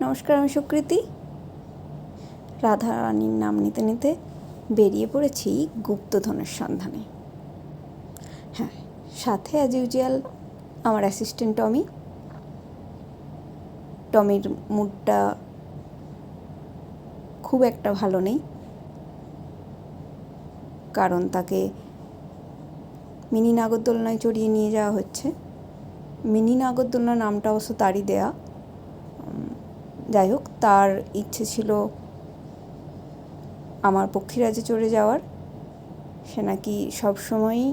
নমস্কার, আমি সুকৃতি। রাধা রানীর নাম নিতে নিতে বেরিয়ে পড়েছি গুপ্তধনের সন্ধানে। হ্যাঁ, সাথে অ্যাজ ইউজুয়াল আমার অ্যাসিস্ট্যান্ট টমি। টমির মুডটা খুব একটা ভালো নেই, কারণ তাকে মিনি নাগরদোলনায় চড়িয়ে নিয়ে যাওয়া হচ্ছে। মিনি নাগরদোলনা নামটা অবশ্য তারই দেয়া। যাই হোক, তার ইচ্ছে ছিল আমার পক্ষীরাজে চড়ে যাওয়ার। সে নাকি সবসময়ই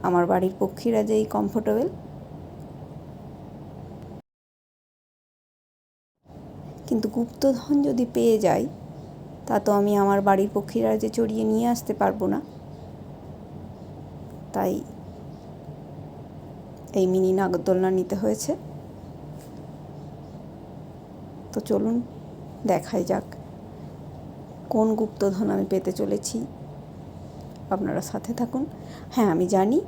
আমার বাড়ির পক্ষীরাজেই কমফোর্টেবল। কিন্তু গুপ্তধন যদি পেয়ে যাই, তা তো আমি আমার বাড়ির পক্ষীরাজে চড়িয়ে নিয়ে আসতে পারবো না। তাই এই মিনি নাগরদোলনা নিতে হয়েছে। তো চলুন দেখাই যাক কোন গুপ্তধন আমি পেতে চলেছি। আপনারা সাথে থাকুন। হ্যাঁ, আমি জানি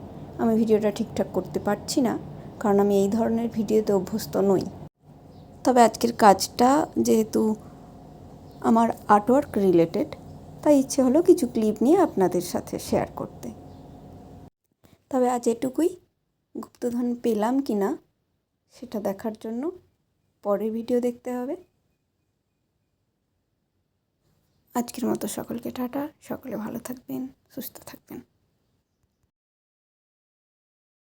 আমি ভিডিওটা ঠিকঠাক করতে পারছি না, কারণ আমি এই ধরনের ভিডিওতে অভ্যস্ত নই। তবে আজকের কাজটা যেহেতু আমার আর্টওয়ার্ক রিলেটেড, তাই ইচ্ছে হলো কিছু ক্লিপ নিয়ে আপনাদের সাথে শেয়ার করতে। তবে আজ এটুকুই। গুপ্তধন পেলাম কি না সেটা দেখার জন্য পরের ভিডিও দেখতে হবে। আজকের মতো সকলকে টাটা। সকলে ভালো থাকবেন, সুস্থ থাকবেন।